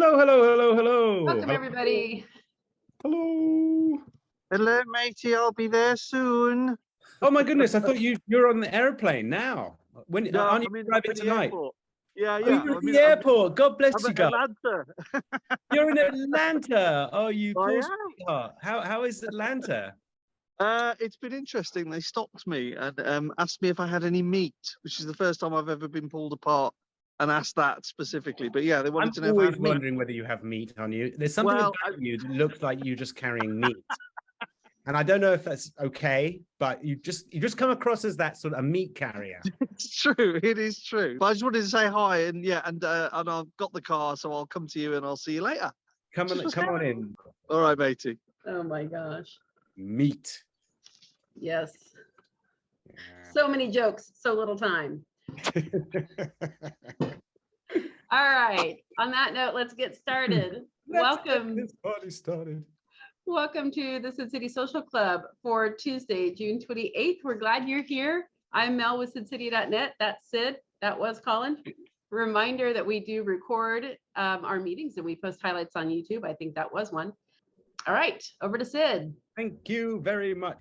Hello, hello, hello, hello. Welcome, everybody. Hello. Hello, matey. I'll be there soon. Oh my goodness! I thought you're on the airplane now. When No, aren't you I'm in driving tonight? airport. Yeah, Oh, yeah. you're at the airport. God bless I'm you, at guys. Atlanta. You're in Atlanta. Oh, you I poor am. sweetheart. How is Atlanta? It's been interesting. They stopped me and asked me if I had any meat, which is the first time I've ever been pulled apart and asked that specifically. But yeah, they wanted to know if I always had meat. wondering whether you have meat on you. There's something about you that looks like you just carrying meat. And I don't know if that's okay, but you just come across as that sort of a meat carrier. It's true. It is true. But I just wanted to say hi and yeah, and I've got the car, so I'll come to you and I'll see you later. Come on in. All right, matey. Oh my gosh. Meat. Yes. Yeah. So many jokes, so little time. All right. On that note, let's get started. Welcome. This party started. Welcome to the Sid City Social Club for Tuesday, June 28th. We're glad you're here. I'm Mel with SidCity.net. That's Sid. That was Colin. Reminder that we do record our meetings and we post highlights on YouTube. I think that was one. All right, over to Sid. Thank you very much.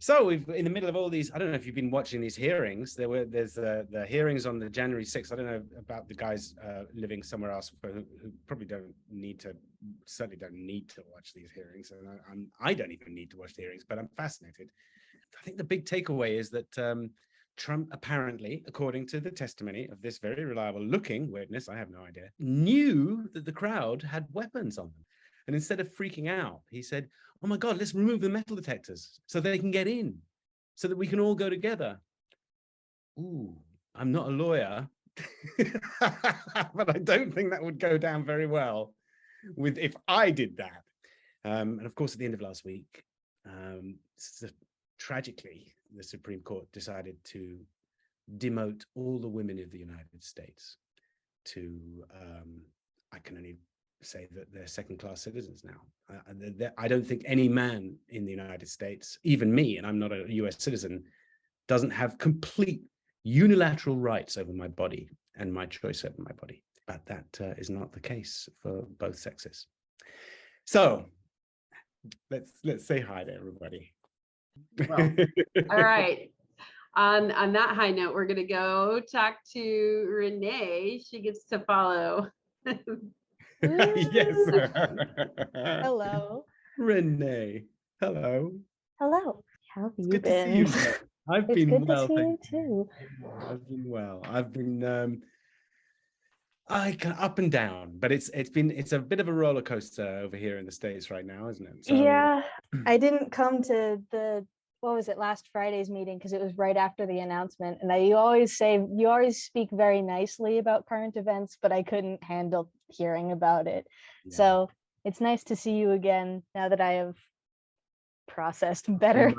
So we've in the middle of all these. I don't know if you've been watching these hearings. There's the hearings on the January 6th. I don't know about the guys living somewhere else who probably certainly don't need to watch these hearings. And I don't even need to watch the hearings, but I'm fascinated. I think the big takeaway is that Trump apparently, according to the testimony of this very reliable looking witness, I have no idea, knew that the crowd had weapons on them. And instead of freaking out, he said, oh my God, let's remove the metal detectors so they can get in, so that we can all go together. Ooh, I'm not a lawyer, but I don't think that would go down very well if I did that. And of course, at the end of last week, tragically, the Supreme Court decided to demote all the women of the United States to, I can only say that they're second-class citizens now. I don't think any man in the United States, even me, and I'm not a US citizen, doesn't have complete unilateral rights over my body and my choice over my body. But that is not the case for both sexes. So let's say hi to everybody. Well, all right. On that high note, we're going to go talk to Renee. She gets to follow. Yes. Hello. Renee. Hello. Hello. How have you Good been? to see you. I've It's been good well. to see you Thank you. too. I've been well. I've been up and down, but it's a bit of a roller coaster over here in the States right now, isn't it? So, Yeah, I didn't come to last Friday's meeting because it was right after the announcement. And you always speak very nicely about current events, but I couldn't handle hearing about it. yeah. So it's nice to see you again now that I have processed better.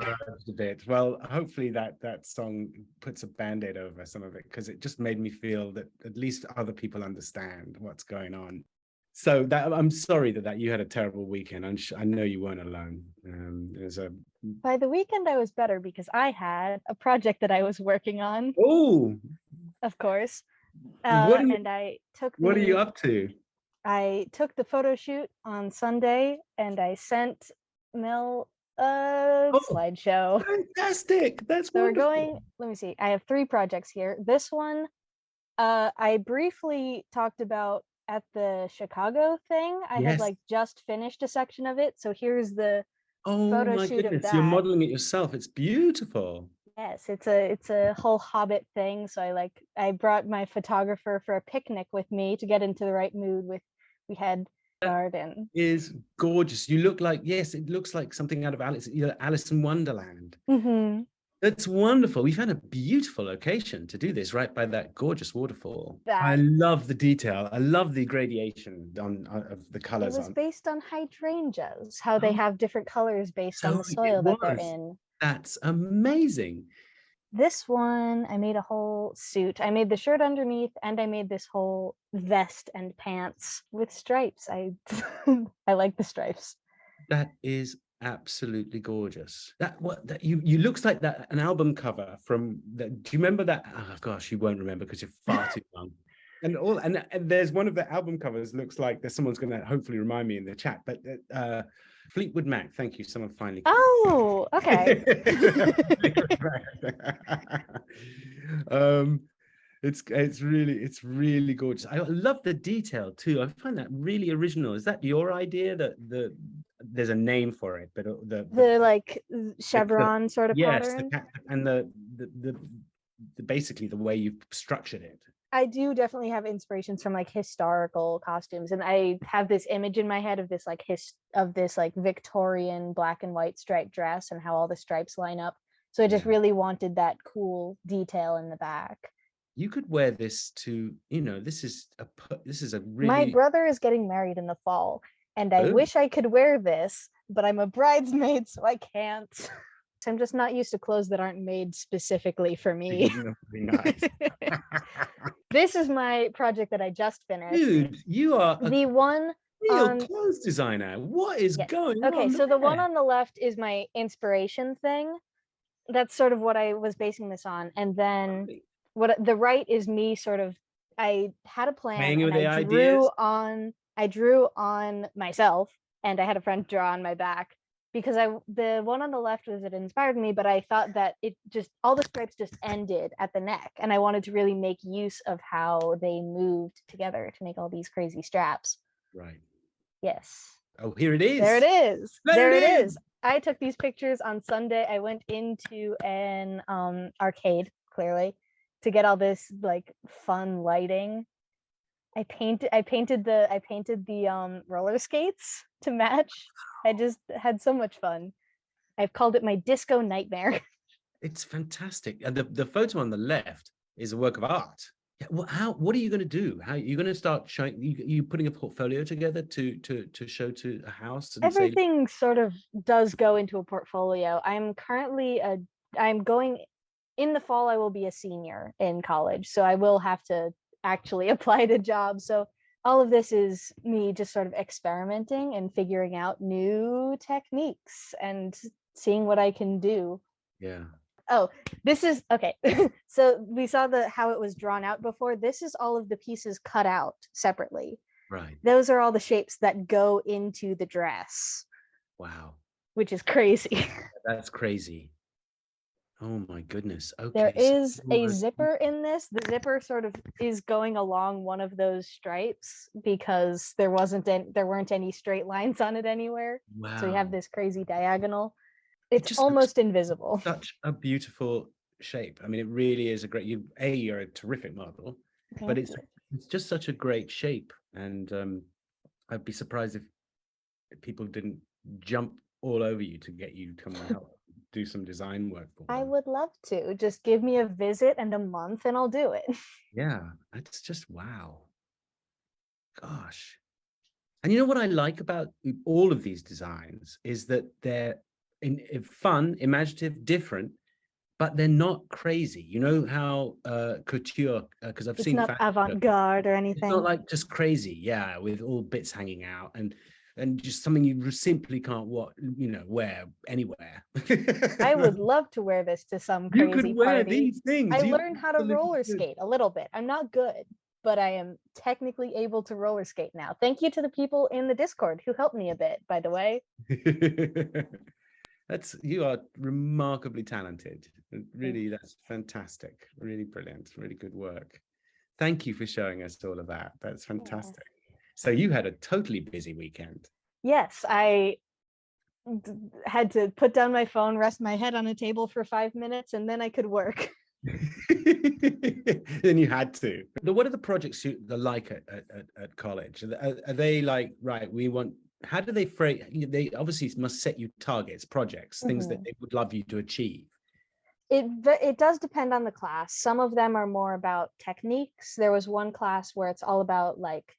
A bit. Well, hopefully that song puts a band-aid over some of it, because it just made me feel that at least other people understand what's going on. So I'm sorry that you had a terrible weekend. I know you weren't alone. By the weekend, I was better because I had a project that I was working on. Oh, of course. What are you up to? I took the photo shoot on Sunday and I sent Mel a slideshow. Fantastic. That's so wonderful. We're going, let me see. I have 3 projects here. This one, I briefly talked about at the Chicago thing. I had just finished a section of it. So here's the photo shoot of that. You're modeling it yourself. It's beautiful. Yes, it's a whole Hobbit thing. So I brought my photographer for a picnic with me to get into the right mood. We had garden. Is gorgeous. You look like, yes, it looks like something out of Alice in Wonderland. Mm-hmm. That's wonderful. We found a beautiful location to do this, right by that gorgeous waterfall. I love the detail. I love the gradation of the colors. It was based on hydrangeas, how they have different colors based on the soil that they're in. That's amazing. This one, I made a whole suit. I made the shirt underneath, and I made this whole vest and pants with stripes. I like the stripes. That is absolutely gorgeous. You looks like an album cover from do you remember that? Oh gosh, you won't remember because you're far too young. and there's one of the album covers looks like there's someone's going to hopefully remind me in the chat, but Fleetwood Mac. Thank you. Someone finally. Oh, okay. It's really gorgeous. I love the detail too. I find that really original. Is that your idea? That there's a name for it, but the like chevron sort of pattern. And the basically the way you've structured it. I do definitely have inspirations from like historical costumes, and I have this image in my head of this like Victorian black and white striped dress and how all the stripes line up. So I just really wanted that cool detail in the back. You could wear this to, this is a really. My brother is getting married in the fall, and I wish I could wear this, but I'm a bridesmaid, so I can't. I'm just not used to clothes that aren't made specifically for me. Nice. This is my project that I just finished. Dude, you are the one real clothes designer. What is going on? Okay, so the one on the left is my inspiration thing. That's sort of what I was basing this on. And then what the right is me sort of, I had a plan and I drew on myself, and I had a friend draw on my back, because the one on the left was it inspired me, but I thought that it just, all the stripes just ended at the neck, and I wanted to really make use of how they moved together to make all these crazy straps. Right. Yes. Oh, here it is. There it is. There it is. I took these pictures on Sunday. I went into an arcade, clearly, to get all this like fun lighting. I painted the roller skates to match. I just had so much fun. I've called it my disco nightmare. It's fantastic. And the photo on the left is a work of art. Yeah, what are you going to do? How are you going to start showing? You putting a portfolio together to show to a house? And everything sort of does go into a portfolio. I'm going in the fall. I will be a senior in college, so I will have to actually apply to jobs. So all of this is me just sort of experimenting and figuring out new techniques and seeing what I can do. Yeah. Oh, this is okay. So we saw how it was drawn out before. This is all of the pieces cut out separately. Right. Those are all the shapes that go into the dress. Wow. Which is crazy. That's crazy. Oh my goodness. Okay. There is a zipper in this. The zipper sort of is going along one of those stripes because there weren't any straight lines on it anywhere. Wow. So you have this crazy diagonal. It's almost invisible. Such a beautiful shape. I mean, it really is a great. You're a terrific model, but it's just such a great shape. And I'd be surprised if people didn't jump all over you to get you to come and help do some design work for them. I would love to. Just give me a visit and a month and I'll do it. Yeah, it's just wow. Gosh. And you know what I like about all of these designs is that they're fun, imaginative, different, but they're not crazy. You know how couture, because I've seen it's not avant-garde or anything. It's not like just crazy, yeah, with all bits hanging out and just something you simply can't wear anywhere. I would love to wear this to some crazy you could wear party. These things. I learned how to roller skate a little bit. I'm not good, but I am technically able to roller skate now. Thank you to the people in the Discord who helped me a bit, by the way. You are remarkably talented. Really, that's fantastic. Really brilliant. Really good work. Thank you for showing us all of that. That's fantastic. Yeah. So you had a totally busy weekend. Yes, I had to put down my phone, rest my head on a table for 5 minutes, and then I could work. Then you had to. But what are the projects you like at college? Are they like, right, how do they frame? They obviously must set you targets, projects, things that they would love you to achieve. It does depend on the class. Some of them are more about techniques. There was one class where it's all about like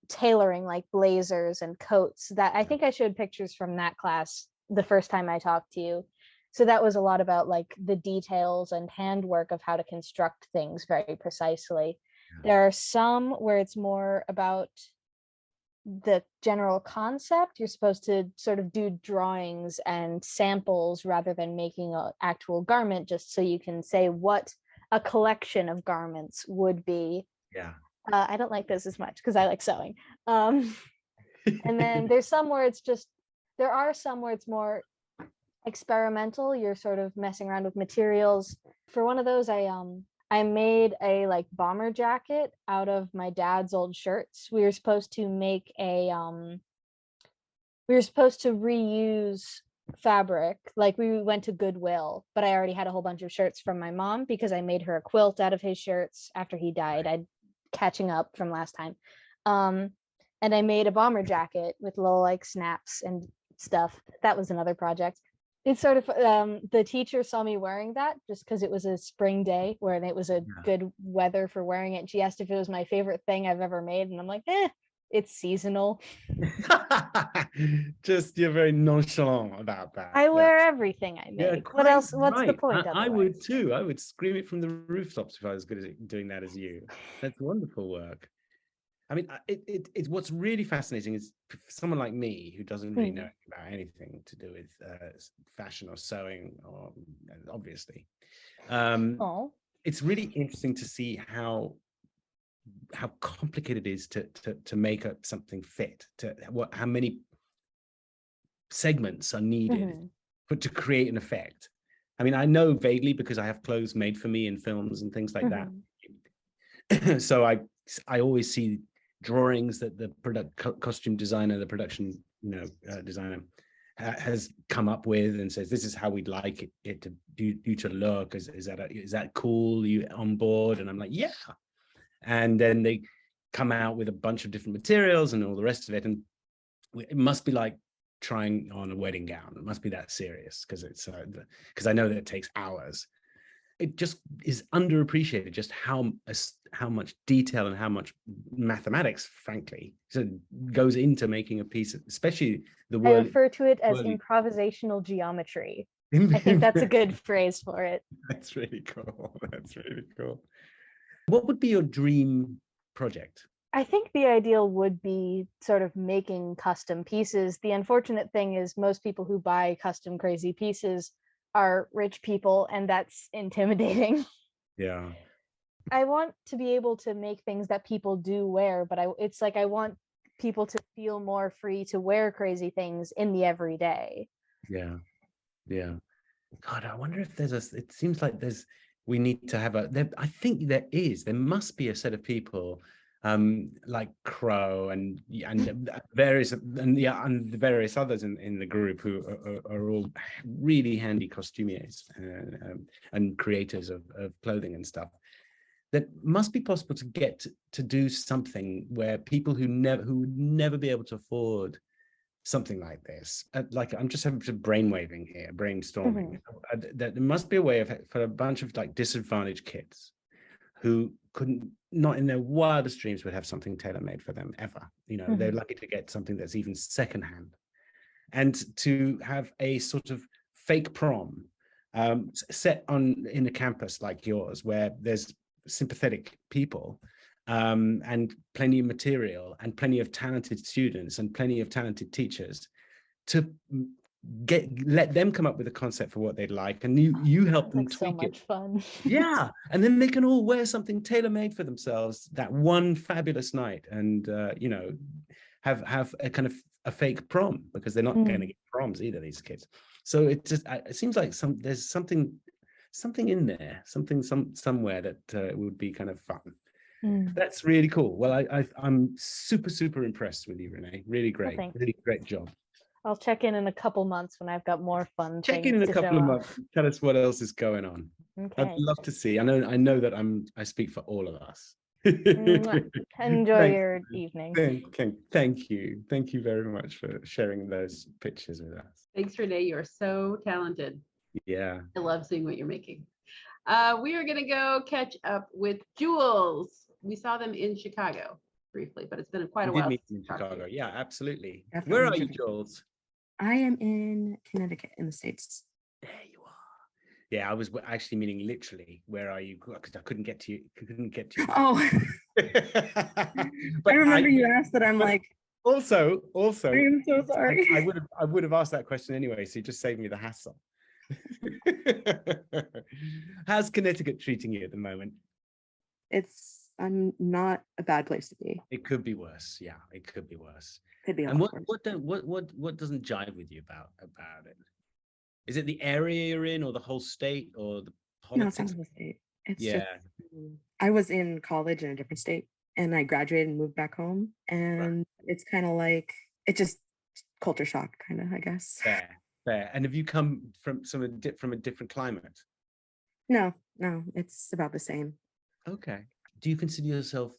tailoring, like blazers and coats. That I think I showed pictures from that class the first time I talked to you. So that was a lot about like the details and handwork of how to construct things very precisely. Yeah. There are some where it's more about the general concept. You're supposed to sort of do drawings and samples rather than making an actual garment, just so you can say what a collection of garments would be Yeah. I don't like this as much because I like sewing. And then there's some where it's just, there are some where it's more experimental. You're sort of messing around with materials. For one of those, I made a like bomber jacket out of my dad's old shirts. We were supposed to make a we were supposed to reuse fabric. Like we went to Goodwill, but I already had a whole bunch of shirts from my mom because I made her a quilt out of his shirts after he died. I'd catching up from last time. And I made a bomber jacket with little like snaps and stuff. That was another project. It's sort of the teacher saw me wearing that just because it was a spring day where it was a good weather for wearing it. She asked if it was my favorite thing I've ever made, and I'm like, it's seasonal. Just you're very nonchalant about that. I wear everything I make. What else? What's the point? I would too. I would scream it from the rooftops if I was good at doing that as you. That's wonderful work. I mean, it's what's really fascinating is for someone like me who doesn't really know about anything to do with fashion or sewing, or obviously, it's really interesting to see how complicated it is to make up something fit, how many segments are needed to create an effect. I mean, I know vaguely because I have clothes made for me in films and things like that. So I always see drawings that the costume designer, the production designer has come up with and says, this is how we'd like it to you to look. Is that cool? You on board? And I'm like, yeah. And then they come out with a bunch of different materials and all the rest of it. And it must be like trying on a wedding gown. It must be that serious because I know that it takes hours. It just is underappreciated just how much detail and how much mathematics, frankly, goes into making a piece, especially the word. I refer to it as improvisational geometry. I think that's a good phrase for it. That's really cool. That's really cool. What would be your dream project? I think the ideal would be sort of making custom pieces. The unfortunate thing is most people who buy custom crazy pieces are rich people, and that's intimidating. Yeah. I want to be able to make things that people do wear, but it's like I want people to feel more free to wear crazy things in the everyday. Yeah. Yeah. God, I wonder if it seems like we need to have I think there must be a set of people like Crow and various and the various others in the group who are all really handy costumiers and creators of clothing and stuff. That must be possible to get to do something where people who would never be able to afford something like this, like I'm just having to brainwaving here, brainstorming. There must be a way for a bunch of like disadvantaged kids who not in their wildest dreams would have something tailor-made for them ever. They're lucky to get something that's even secondhand, and to have a sort of fake prom set in a campus like yours, where there's sympathetic people and plenty of material and plenty of talented students and plenty of talented teachers to let them come up with a concept for what they'd like, and you help them tweak so much fun. Yeah, and then they can all wear something tailor-made for themselves that one fabulous night, and have a kind of a fake prom, because they're not going to get proms either, these kids. So it seems like there's something in there, somewhere that would be kind of fun. That's really cool. Well, I'm super impressed with you, Renee. Really great. Really great job. I'll check in a couple months when I've got more fun. Check in a couple of months. Tell us what else is going on. Okay. I'd love to see. I know that I speak for all of us. Enjoy your evening. Thank you. Thank you very much for sharing those pictures with us. Thanks, Renee. You're so talented. Yeah. I love seeing what you're making. We are going to go catch up with Jules. We saw them in Chicago briefly, but it's been quite a while. Meet in Chicago. Yeah, absolutely. Definitely. Where are you, Jules? I am in Connecticut, in the States. There you are. Yeah, I was actually meaning literally. Where are you? Because I couldn't get to you. Oh. I remember you asked that. I'm like. Also. I'm so sorry. I would have asked that question anyway, so you just saved me the hassle. How's Connecticut treating you at the moment? It's I'm not a bad place to be. It could be worse. Yeah, it could be worse. Could be a And lot what worse. what doesn't jive with you about it? Is it the area you're in, or the whole state, or the No, it's not politics? the state. It's Yeah, just I was in college in a different state and I graduated and moved back home. right. And it's kind of like it just culture shock, kind of, I guess. Fair. And have you come from from a different climate? No, it's about the same. Okay. Do you consider yourself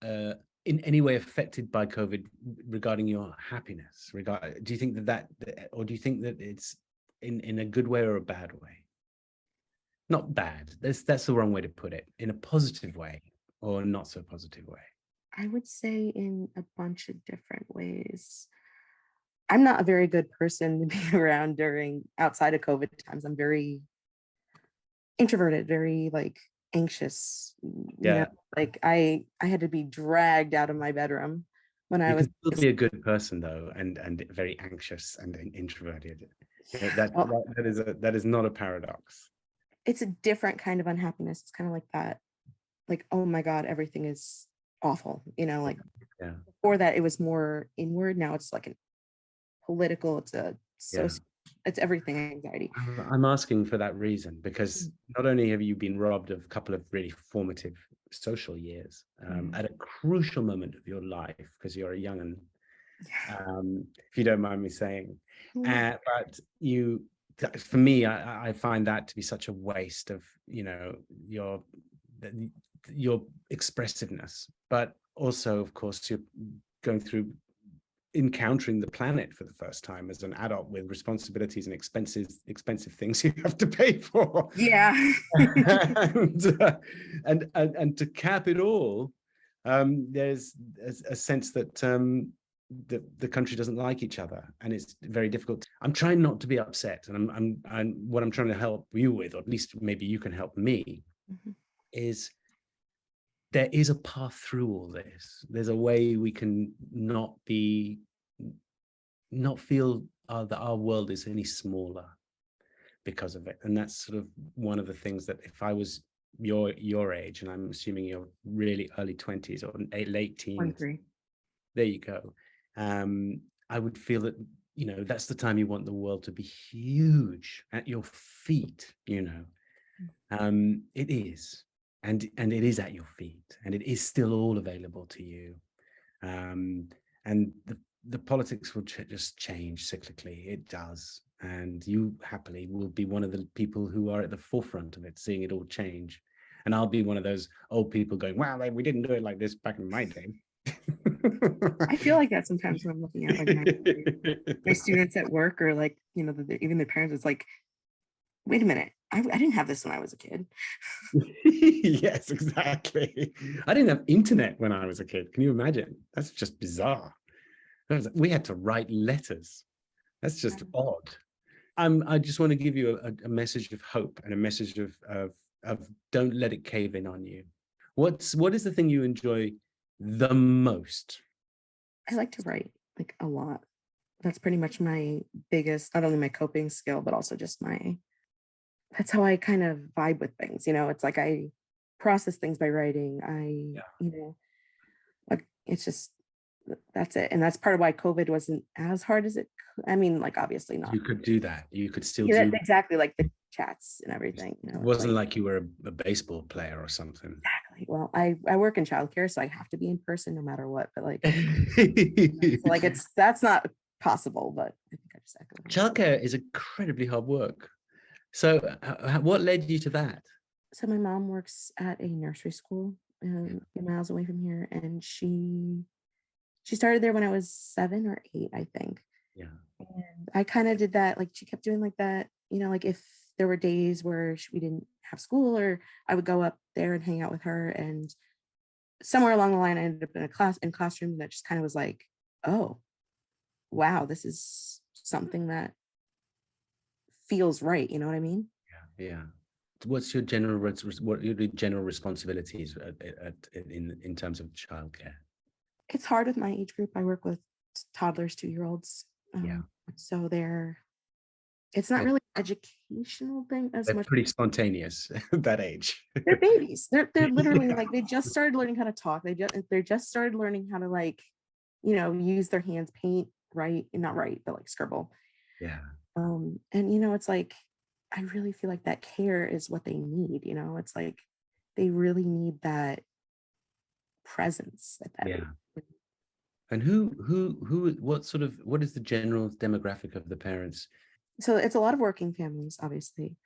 in any way affected by COVID regarding your happiness? Do you think or do you think that it's in a good way or a bad way? Not bad. That's the wrong way to put it. In a positive way or not so positive way? I would say in a bunch of different ways. I'm not a very good person to be around during outside of COVID times. I'm very introverted, very like anxious. Yeah. Like I had to be dragged out of my bedroom when I You was can still be a good person though, and very anxious and introverted. That is not a paradox. it's a different kind of unhappiness. It's kind of like that, like, oh my God, everything is awful. Like Yeah. before that it was more inward. Now it's like a political, it's everything anxiety. I'm asking for that reason because not only have you been robbed of a couple of really formative social years at a crucial moment of your life because you're a young if you don't mind me saying, but for me, I find that to be such a waste of your expressiveness, but also, of course, you're going through encountering the planet for the first time as an adult with responsibilities and expensive things you have to pay for. Yeah. and to cap it all, there's a sense that the country doesn't like each other, and it's very difficult. I'm trying not to be upset, and I'm what I'm trying to help you with, or at least maybe you can help me, is there is a path through all this. There's a way we can not feel that our world is any smaller because of it. And that's sort of one of the things that if I was your age, and I'm assuming you're really early 20s or late teens, 23. There you go. I would feel that, that's the time you want the world to be huge at your feet, It is. And it is at your feet, and it is still all available to you. And the politics will just change cyclically. It does. And you happily will be one of the people who are at the forefront of it, seeing it all change. And I'll be one of those old people going, wow, we didn't do it like this back in my day. I feel like that sometimes when I'm looking at like my students at work, or like, even their parents. It's like, wait a minute, I didn't have this when I was a kid. Yes, exactly. I didn't have internet when I was a kid. Can you imagine? That's just bizarre. We had to write letters. That's just odd. I just want to give you a message of hope and a message of don't let it cave in on you. What is the thing you enjoy the most? I like to write, like, a lot. That's pretty much my biggest, not only my coping skill, but also just that's how I kind of vibe with things. It's like I process things by writing. Like, it's just, that's it. And that's part of why COVID wasn't as hard as it could. I mean, like, obviously not. You could do that. You could still do do exactly, like the chats and everything. It wasn't like you were a baseball player or something. Exactly. Well, I work in childcare, so I have to be in person no matter what. But like, so like that's not possible. But I think I just echo. Childcare is incredibly hard work. So what led you to that? So my mom works at a nursery school a few miles away from here, and she started there when I was 7 or 8, I think. Yeah. And I kind of did that. Like, she kept doing like that. Like if there were days where we didn't have school, or I would go up there and hang out with her. And somewhere along the line, I ended up in classroom that just kind of was like, oh, wow, this is something that feels right. You know what I mean? Yeah. What's your general responsibilities in terms of childcare? It's hard with my age group. I work with toddlers, 2-year-olds. So it's not really educational thing as They're much. pretty spontaneous at that age. They're babies. They're literally like, they just started learning how to talk. They just started learning how to, like, you know, use their hands, paint, write, and not write, but like scribble. Yeah. And you know, it's like, I really feel like that care is what they need. You know, it's like they really need that presence at that age. And what is the general demographic of the parents? So it's a lot of working families, obviously.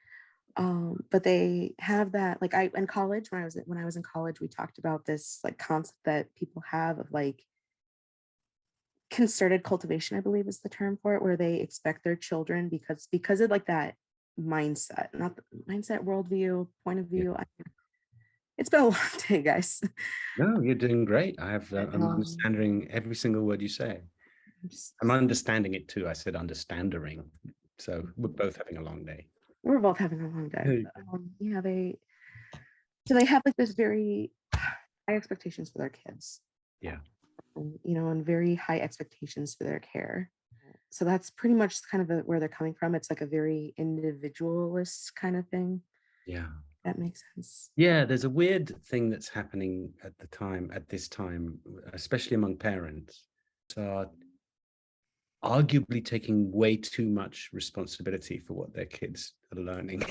But they have that, like, in college, when I was in college, we talked about this like concept that people have of like concerted cultivation, I believe is the term for it, where they expect their children because of like that mindset, not the mindset, worldview, point of view. It's been a long day, guys. No, you're doing great. I'm understanding every single word you say. I'm understanding it too. I said understanding. So we're both having a long day. We're both having a long day. Yeah, they have like this very high expectations for their kids. Yeah. You know, and very high expectations for their care. So that's pretty much kind of where they're coming from. It's like a very individualist kind of thing. Yeah. That makes sense. Yeah, there's a weird thing that's happening at this time, especially among parents, are arguably taking way too much responsibility for what their kids are learning.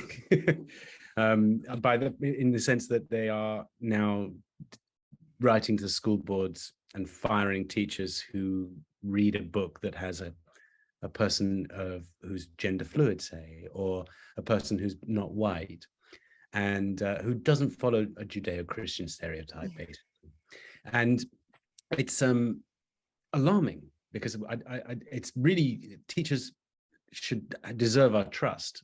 In the sense that they are now writing to school boards and firing teachers who read a book that has a person who's gender fluid, say, or a person who's not white, and who doesn't follow a Judeo-Christian stereotype, basically. And it's alarming, because it's really, teachers should deserve our trust,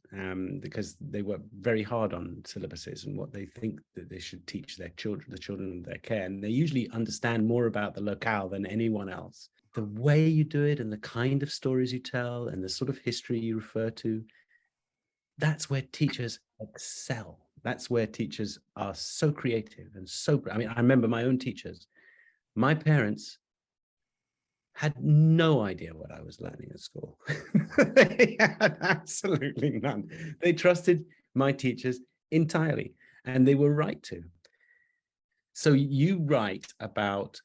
because they work very hard on syllabuses and what they think that they should teach their children, the children of their care, and they usually understand more about the locale than anyone else. The way you do it and the kind of stories you tell and the sort of history you refer to, that's where teachers excel. That's where teachers are so creative and so, I mean, I remember my own teachers. My parents had no idea what I was learning at school. They had absolutely none. They trusted my teachers entirely, and they were right to. So you write about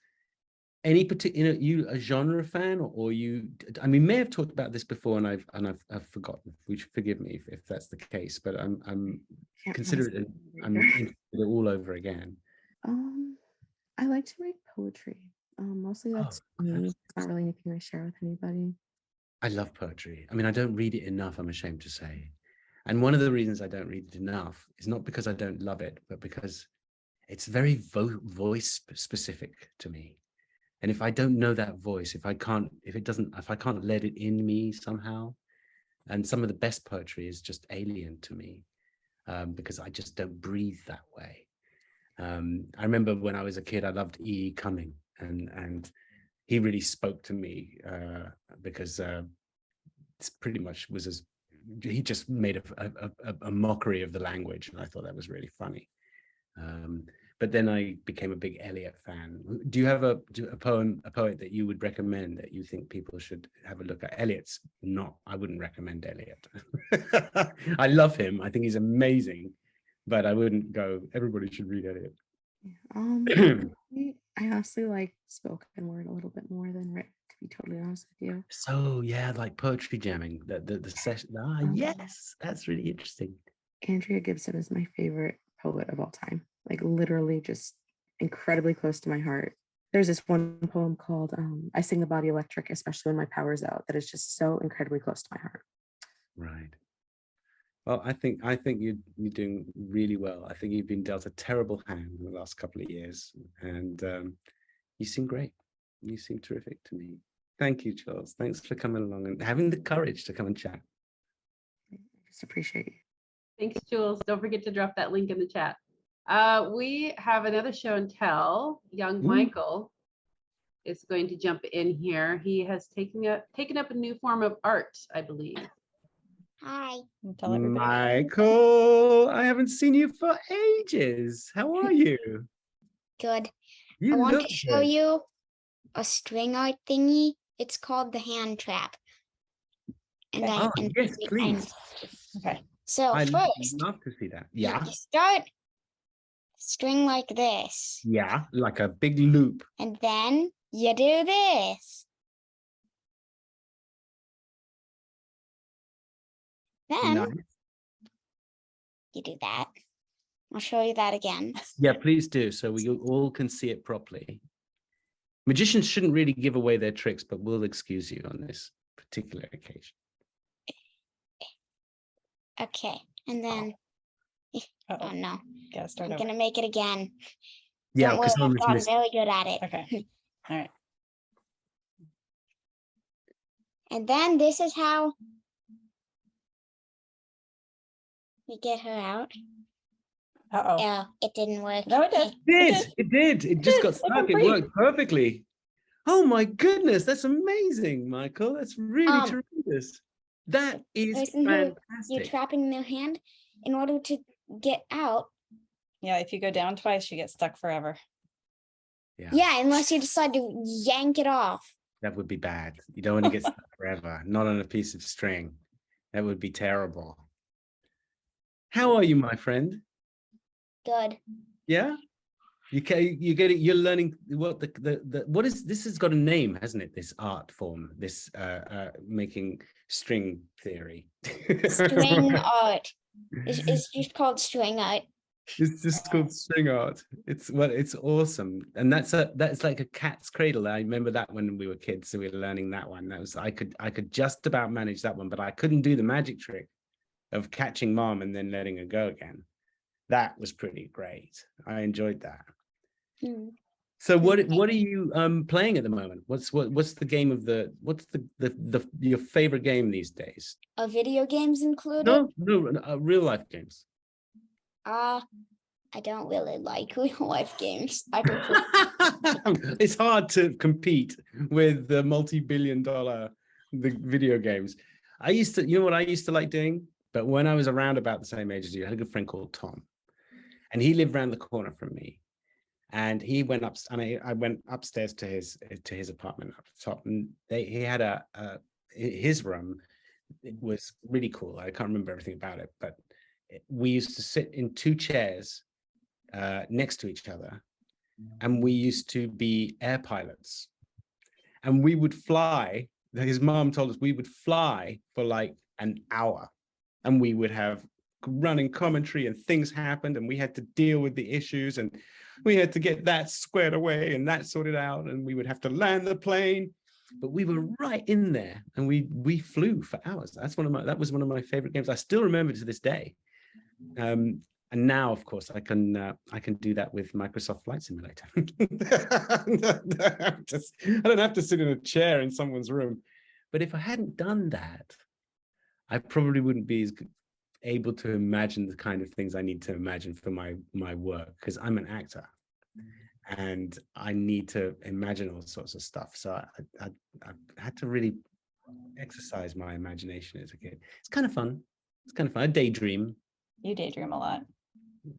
any particular, you a genre fan, or you, I mean, may have talked about this before and I've forgotten, which forgive me if that's the case, but I'm considering I'm interested all over again. I like to write poetry. Mostly that's me. It's not really anything I share with anybody. I love poetry. I mean, I don't read it enough, I'm ashamed to say. And one of the reasons I don't read it enough is not because I don't love it, but because it's very voice specific to me. And if I don't know that voice, if I can't let it in me somehow, and some of the best poetry is just alien to me, because I just don't breathe that way. I remember when I was a kid, I loved E. Cumming, and he really spoke to me, because it's pretty much he just made a mockery of the language, and I thought that was really funny. But then I became a big Eliot fan. Do you have a poet that you would recommend that you think people should have a look at? Eliot's not, I wouldn't recommend Eliot. I love him. I think he's amazing, but I wouldn't go, everybody should read Eliot. I honestly like spoken word a little bit more than written, to be totally honest with you. So yeah, like poetry jamming, the session. Yes, that's really interesting. Andrea Gibson is my favorite poet of all time. Like literally just incredibly close to my heart. There's this one poem called I Sing the Body Electric, especially when my power's out, that is just so incredibly close to my heart. Right. Well, I think you're doing really well. I think you've been dealt a terrible hand in the last couple of years, and you seem great. You seem terrific to me. Thank you, Charles. Thanks for coming along and having the courage to come and chat. I just appreciate you. Thanks, Jules. Don't forget to drop that link in the chat. We have another show and tell. Young Michael is going to jump in here. He has taken up a new form of art, I believe. Hi. Michael, I haven't seen you for ages. How are you? Good. You I want look to show good. you a string art thingy. It's called the hand trap. And Yes, please. Okay. So I'd first, love to see that. you Yeah. start string like this, Yeah. Like a big loop. and then you do this. Then Nice. you do that. I'll show you that again. Yeah, please do. So we all can see it properly. Magicians shouldn't really give away their tricks, but we'll excuse you on this particular occasion. Okay, and then, Uh-oh. oh no, Gotta start I'm over. gonna make it again. Yeah, Don't worry, because I've gotten very good at it. Okay. All right. And then this is how we get her out. Uh-oh. Oh, it didn't work. No, it did. It did. It just did. got It stuck. went It free. worked perfectly. Oh my goodness, that's amazing, Michael. That's really tremendous. That is Person who you're fantastic. trapping in their hand in order to get out. Yeah, if you go down twice, you get stuck forever. Yeah, unless you decide to yank it off. That would be bad. You don't want to get stuck forever, not on a piece of string. That would be terrible. How are you, my friend? Good. Yeah? You get it. You're learning what what is this? Has got a name, hasn't it? This art form, this making string theory. String art. It's just called string art. It's just called string art. It's awesome, and that's like a cat's cradle. I remember that when we were kids, so we were learning that one. That was I could just about manage that one, but I couldn't do the magic trick of catching mom and then letting her go again. That was pretty great. I enjoyed that. So what are you playing at the moment? What's the game of what's your favorite game these days? Are video games included? No, real life games. I don't really like real life games. It's hard to compete with the multi-billion-dollar video games. You know what I used to like doing? But when I was around about the same age as you, I had a good friend called Tom, and he lived around the corner from me. And he went up, and I went upstairs to his apartment up the top, and he had his room. It was really cool. I can't remember everything about it, but we used to sit in two chairs next to each other, and we used to be air pilots, and we would fly. His mom told us we would fly for like an hour, and we would have running commentary, and things happened, and we had to deal with the issues, and we had to get that squared away and that sorted out, and we would have to land the plane. But we were right in there, and we flew for hours. That was one of my favorite games. I still remember to this day. And now, of course, I can do that with Microsoft Flight Simulator. I don't have to sit in a chair in someone's room. But if I hadn't done that, I probably wouldn't be as able to imagine the kind of things I need to imagine for my work, because I'm an actor and I need to imagine all sorts of stuff. So I had to really exercise my imagination as a kid. It's kind of fun. I daydream. You daydream a lot.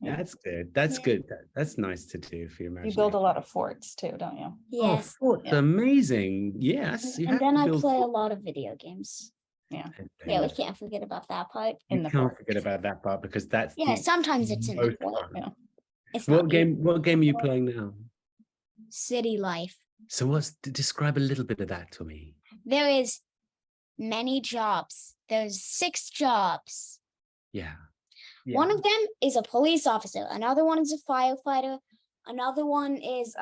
Yeah. That's good. That's good. That's nice to do for your imagination. You build a lot of forts too, don't you? Yes. Oh, forts, amazing. Yes. And then I play a lot of video games. Yeah. Yeah, we can't forget about that part. You can't forget about that part, because that's sometimes it's in the most fort. fun. It's What not game are you playing now? City Life. So describe a little bit of that to me. There is many jobs. There's 6 jobs. Yeah. One of them is a police officer. Another one is a firefighter. Another one is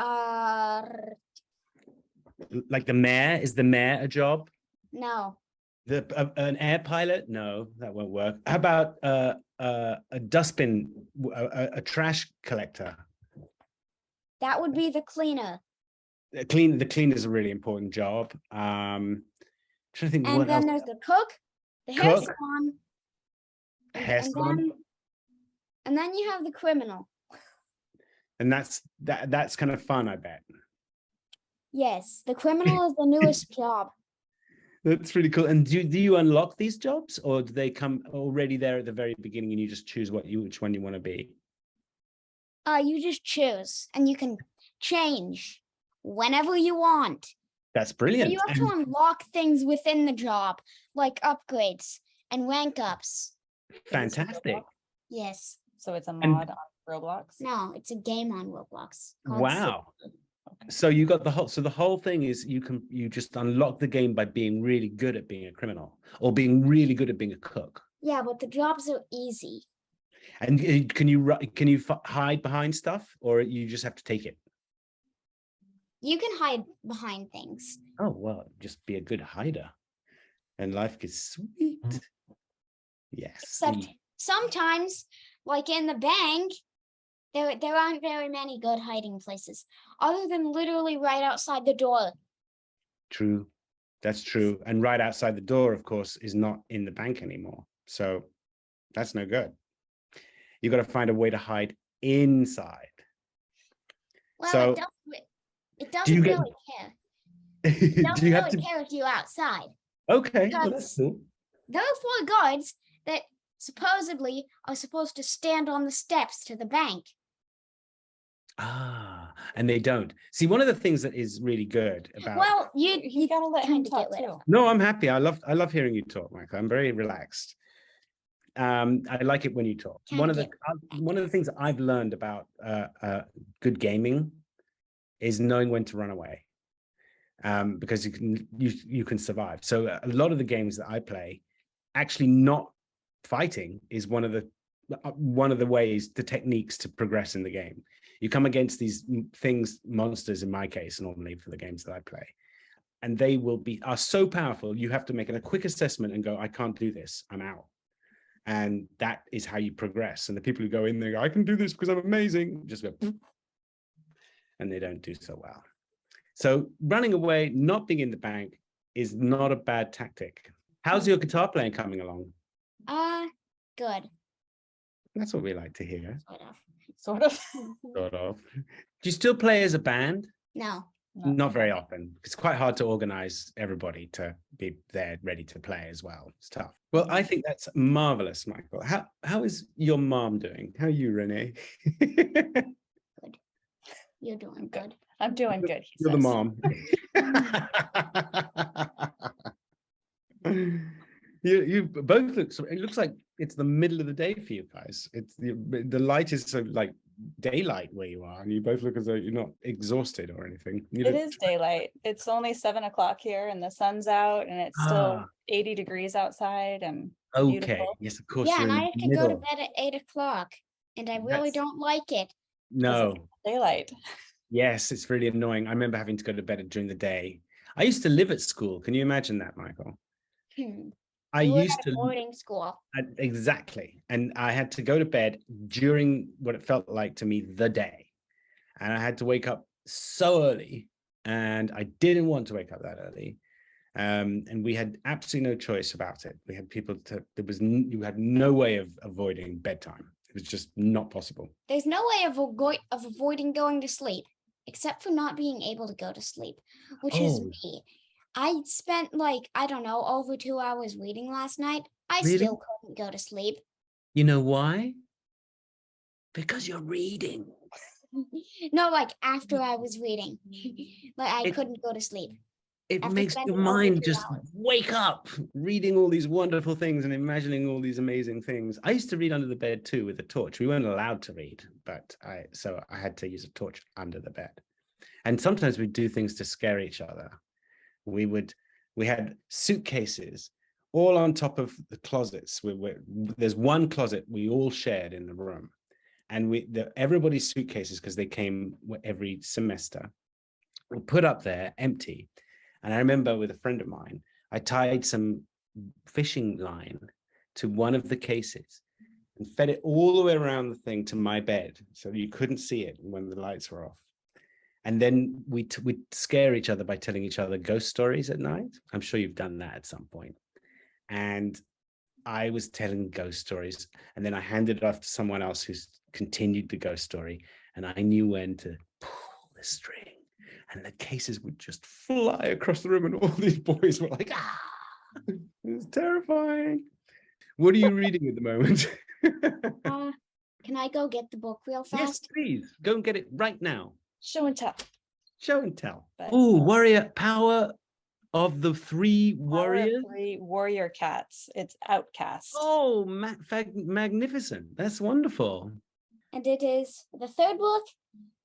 like the mayor. Is the mayor a job? no. An air pilot? No, that won't work. How about a dustbin, a trash collector? That would be the cleaner. The cleaner is a really important job. Trying to think. And what then else? there's the cook, the hair Cook. salon, Hair and salon? then you have the criminal. And that's kind of fun, I bet. Yes, the criminal is the newest job. That's really cool. And do you unlock these jobs, or do they come already there at the very beginning and you just choose which one you want to be? You just choose, and you can change whenever you want. That's brilliant. So you have to unlock things within the job, like upgrades and rank ups. Fantastic. Roblox? Yes. So it's a And- mod on Roblox? No, it's a game on Roblox. called Wow. Sid. Okay. So you got the whole thing is you just unlock the game by being really good at being a criminal or being really good at being a cook. Yeah, but the jobs are easy. And can you hide behind stuff, or you just have to take it? You can hide behind things. Oh well, just be a good hider, and life gets sweet. Yes. Except sometimes, like in the bank, there aren't very many good hiding places, other than literally right outside the door. True. That's true. And right outside the door, of course, is not in the bank anymore. So that's no good. You got to find a way to hide inside. Well, So- it Do doesn't you get- really care. It Do doesn't you have really to? care if you're outside. Okay, well, that's Because- cool. There are 4 guards that supposedly are supposed to stand on the steps to the bank. Ah, and they don't. See, one of the things that is really good about. Well, You gotta let him kinda talk get rid too. of No, I'm happy. I love hearing you talk, Michael. I'm very relaxed. I like it when you talk. Kinda One of the things I've learned about good gaming is knowing when to run away, because you can survive. So a lot of the games that I play, actually not fighting is one of the ways, the techniques to progress in the game. You come against these monsters in my case, normally for the games that I play, and they are so powerful. You have to make a quick assessment and go, I can't do this. I'm out. And that is how you progress. And the people who go in there, go, I can do this because I'm amazing, just go, and they don't do so well. So running away, not being in the bank is not a bad tactic. How's your guitar playing coming along? Good. That's what we like to hear. Sort of. Sort of. Sort of. Do you still play as a band? No. Not very often. It's quite hard to organize everybody to be there ready to play as well. It's tough. Well, I think that's marvelous, Michael. How is your mom doing? How are you, Renee? You're doing Good. good. I'm doing good. He You're the says. mom. You both look. It looks like it's the middle of the day for you guys. It's the light is so like daylight where you are, and you both look as though you're not exhausted or anything. It is daylight. It's only 7 o'clock here, and the sun's out, and it's still 80 degrees outside, and Okay. beautiful. Yes, of course. Yeah, you're and in I the have to go to middle. bed at 8 o'clock, and I really That's- don't like it. No. Daylight. Yes, it's really annoying. I remember having to go to bed during the day. I used to live at school. Can you imagine that, Michael? I You were used at a to boarding school. exactly, and I had to go to bed during what it felt like to me the day, and I had to wake up so early, and I didn't want to wake up that early, and we had absolutely no choice about it. We had people you had no way of avoiding bedtime. It was just not possible. There's no way of avoiding going to sleep, except for not being able to go to sleep, which is Oh. me. I spent I don't know, over 2 hours reading last night. I Really? still couldn't go to sleep. You know why? Because you're reading. No, after I was reading. I It- couldn't go to sleep. It After makes spending your over mind 2 just hours. wake up, reading all these wonderful things and imagining all these amazing things. I used to read under the bed too with a torch. We weren't allowed to read, but I had to use a torch under the bed. And sometimes we'd do things to scare each other. We had suitcases all on top of the closets. There's one closet we all shared in the room, and everybody's suitcases, because they came every semester, were put up there empty. And I remember with a friend of mine, I tied some fishing line to one of the cases and fed it all the way around the thing to my bed so you couldn't see it when the lights were off. And then we'd scare each other by telling each other ghost stories at night. I'm sure you've done that at some point. And I was telling ghost stories, and then I handed it off to someone else who's continued the ghost story. And I knew when to pull the string, and the cases would just fly across the room, and all these boys were like, ah, it was terrifying. What are you reading at the moment? Can I go get the book real Yes, fast? please. Go and get it right now. Show and tell. Show and tell. But- Oh, warrior power Of the three Power of warriors? Three warrior cats. It's Outcast. Oh, magnificent. That's wonderful. And it is the third book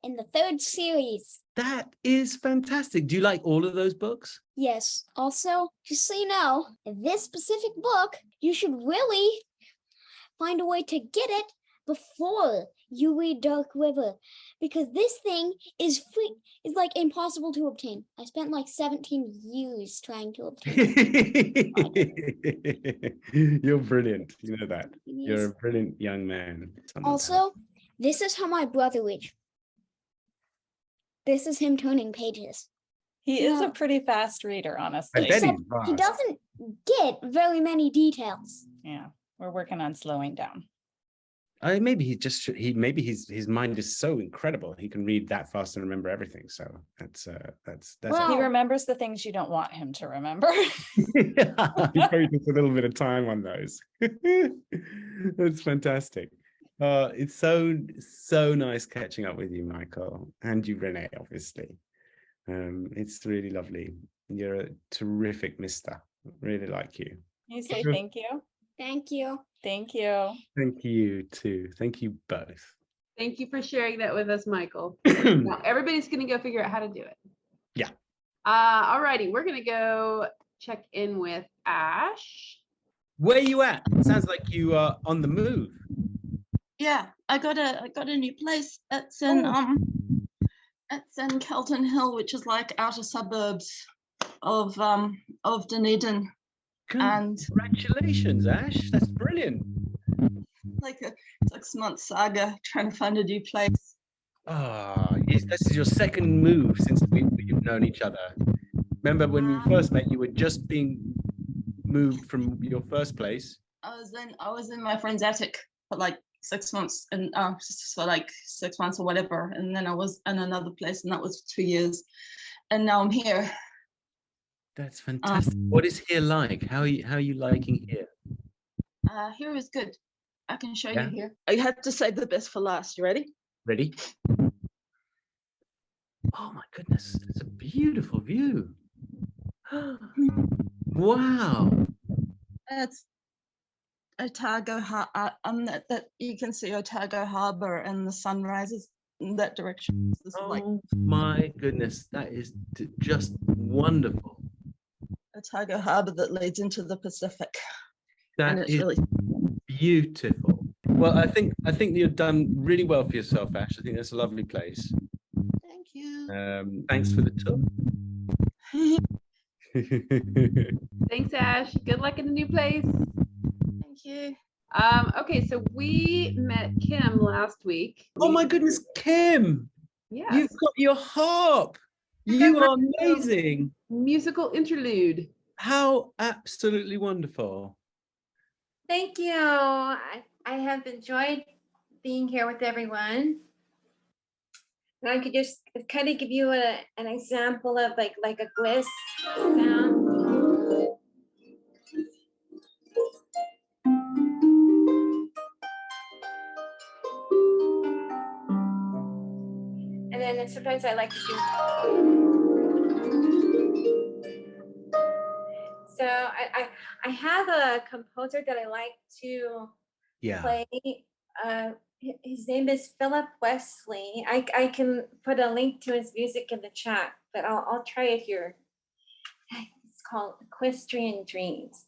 in the third series. That is fantastic. Do you like all of those books? Yes. Also, just so you know, this specific book, you should really find a way to get it before you read Dark River, because this thing is free, is like impossible to obtain. I spent like 17 years trying to obtain it. You're brilliant. You know that. You're a brilliant young man. Also, this is how my brother reads. This is him turning pages. He is a pretty fast reader, honestly. I bet he's Except he fast. doesn't get very many details. Yeah, we're working on slowing down. Maybe his mind is so incredible he can read that fast and remember everything. So that's Wow. He remembers the things you don't want him to remember. He probably takes a little bit of time on those. That's fantastic. It's so nice catching up with you, Michael, and you, Renee, obviously. It's really lovely. You're a terrific mister. Really like you. You say thank you. Thank you. Thank you. Thank you too. Thank you both. Thank you for sharing that with us, Michael. Now everybody's going to go figure out how to do it. Yeah. All righty. We're going to go check in with Ash. Where you at? Sounds like you are on the move. Yeah, I got a new place. It's in Kelton Hill, which is like outer suburbs of Dunedin. And Congratulations, Ash. That's brilliant. like a 6-month saga trying to find a new place. This is your second move since we've known each other. Remember when we first met, you were just being moved from your first place. I was in my friend's attic for like 6 months, and for like 6 months or whatever, and then I was in another place, and that was 2 years, and now I'm here. That's fantastic. What is here like? How are you liking here? Here is good. I can show Yeah. you here. I had to save the best for last. You ready? Ready? Oh my goodness, it's a beautiful view. Wow. That's Otago. That you can see Otago Harbour and the sun rises in that direction. This is like Oh my goodness, that is just wonderful. Otago Harbour that leads into the Pacific. And That it's is really beautiful. Well, I think you've done really well for yourself, Ash. I think that's a lovely place. thank you. Thanks for the tour. Thanks, Ash. Good luck in the new place. Thank you. Okay, so we met Kim last week. Oh my goodness, Kim! Yes. You've got your harp. You are amazing. Musical interlude. How absolutely wonderful. Thank you. I have enjoyed being here with everyone. And I could just kind of give you an example of like a grist sound. And then sometimes I like to do. So I have a composer that I like to play. His name is Philip Wesley. I can put a link to his music in the chat, but I'll try it here. It's called Equestrian Dreams.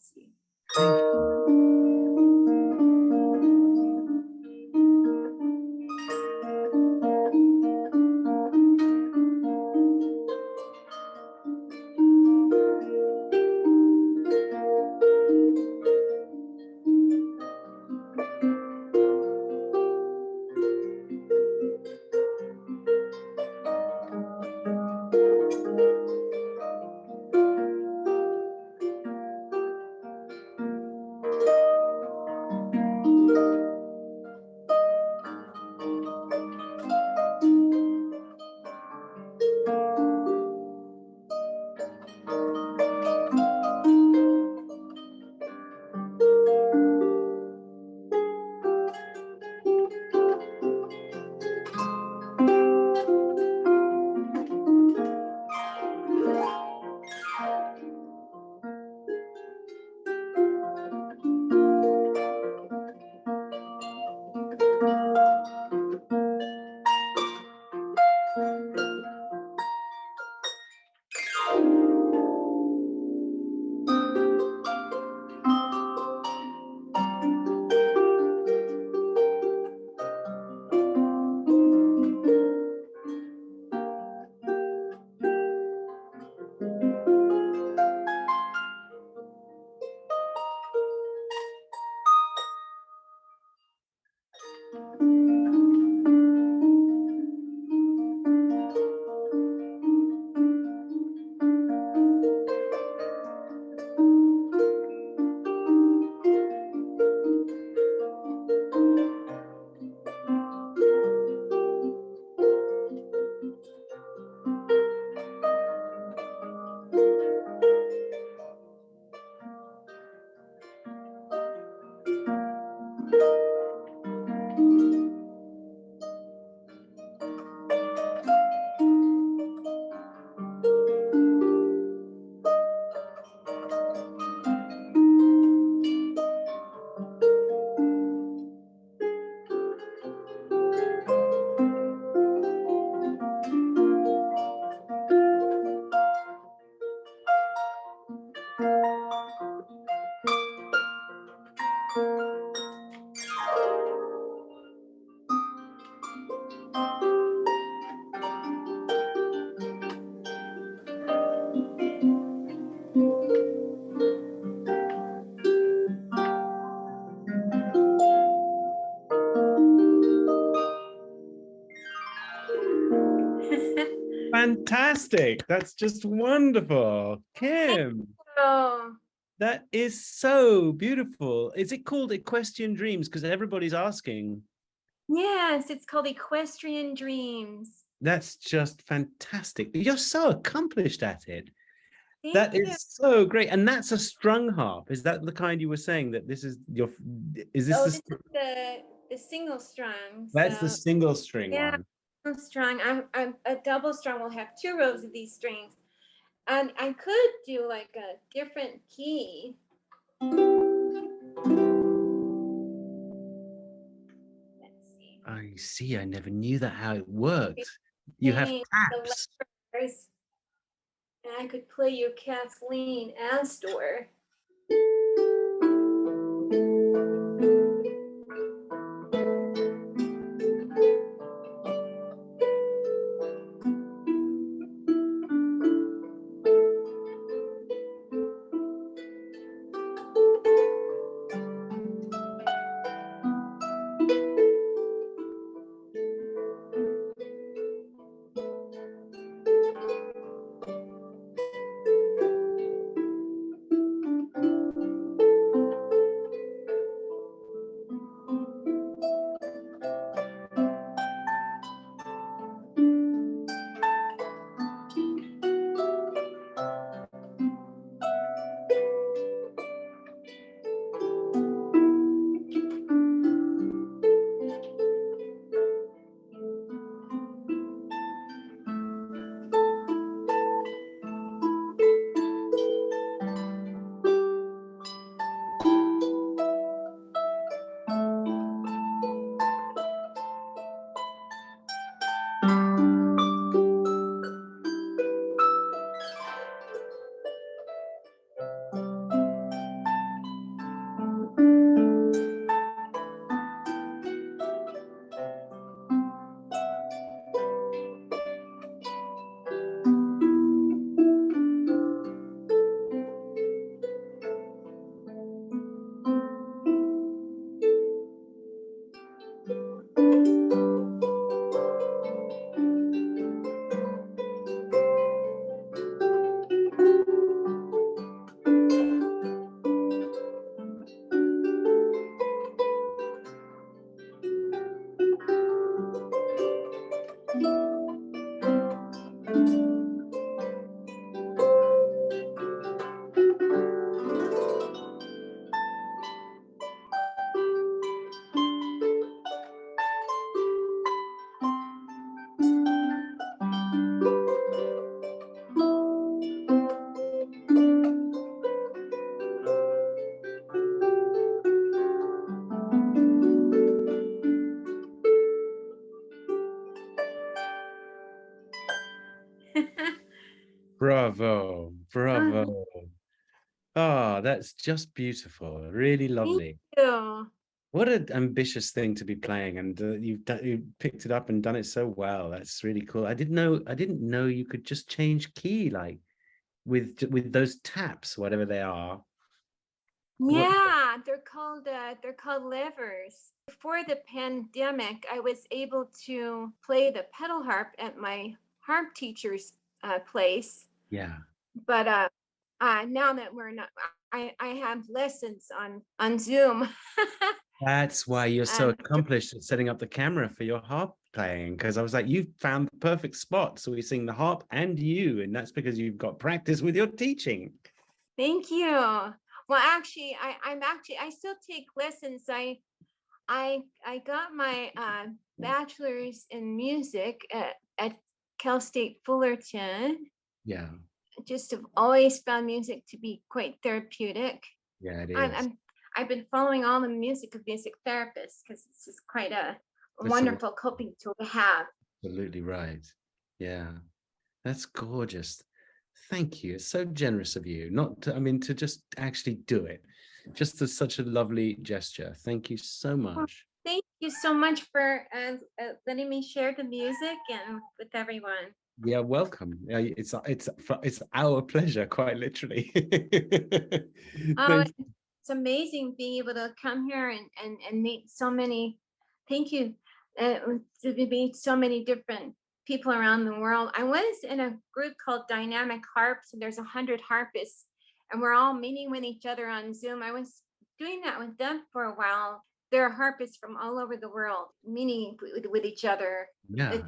fantastic. That's just wonderful. Kim, Oh, that is so beautiful. Is it called Equestrian Dreams? Because everybody's asking. yes, it's called Equestrian Dreams. That's just fantastic. You're so accomplished at it. Thank That you. is so great. And that's a strung harp. Is that the kind you were saying that this is your, is this Oh, the, this is the single strung. that's the So single string yeah, one. single strung. I'm a double strung will have 2 rows of these strings. And I could do like a different key. Let's see. I see. I never knew that how it worked. You have The taps. levers, and I could play you Kathleen Astor. Bravo. Bravo. Oh, that's just beautiful. Really lovely. Thank you. What an ambitious thing to be playing, and you picked it up and done it so well. That's really cool. I didn't know you could just change key like with those taps, whatever they are. Yeah, they're called levers. Before the pandemic, I was able to play the pedal harp at my harp teacher's place. Yeah. But now that we're not, I have lessons on Zoom. That's why you're so And accomplished at setting up the camera for your harp playing, because I was like, you found the perfect spot. So we sing the harp and you, and that's because you've got practice with your teaching. thank you. Well, actually, I still take lessons. I got my bachelor's in music at Cal State Fullerton. Yeah. Just have always found music to be quite therapeutic. Yeah, it is. I've been following all the music of music therapists because it's just quite a wonderful coping tool to have. Absolutely right. Yeah, that's gorgeous. Thank you. It's so generous of you. Not to, I mean, to just actually do it. Just as such a lovely gesture. Thank you so much. Thank you so much for letting me share the music and with everyone. Yeah, welcome. It's our pleasure, quite literally. Oh, it's amazing being able to come here and meet so many. Thank you. To meet so many different people around the world. I was in a group called Dynamic Harps, and there's 100 harpists, and we're all meeting with each other on Zoom. I was doing that with them for a while. There are harpists from all over the world meeting with each other. Yeah.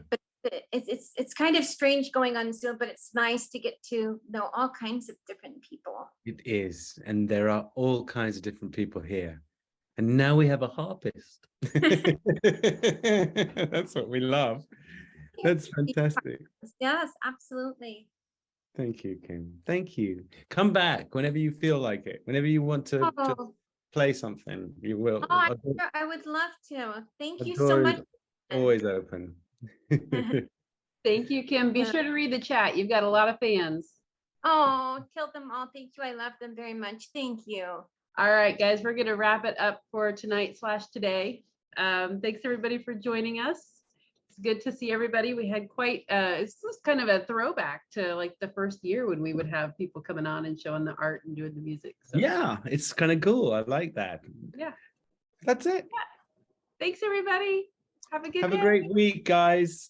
It's kind of strange going on Zoom, but it's nice to get to know all kinds of different people. It is. And there are all kinds of different people here. And now we have a harpist. That's what we love. That's fantastic. Yes, absolutely. Thank you, Kim. Thank you. Come back whenever you feel like it. Whenever you want to play something, you will. I would love to. Thank you so much. Always open. Thank you, Kim. Be sure to read the chat. You've got a lot of fans. Oh, tell them all. Thank you. I love them very much. Thank you. All right, guys, we're going to wrap it up for tonight/today. Thanks everybody for joining us. It's good to see everybody. We had quite, this was kind of a throwback to like the first year when we would have people coming on and showing the art and doing the music. So. Yeah, it's kind of cool. I like that. Yeah. That's it. Yeah. Thanks everybody. Have a good day. Have a great week, guys.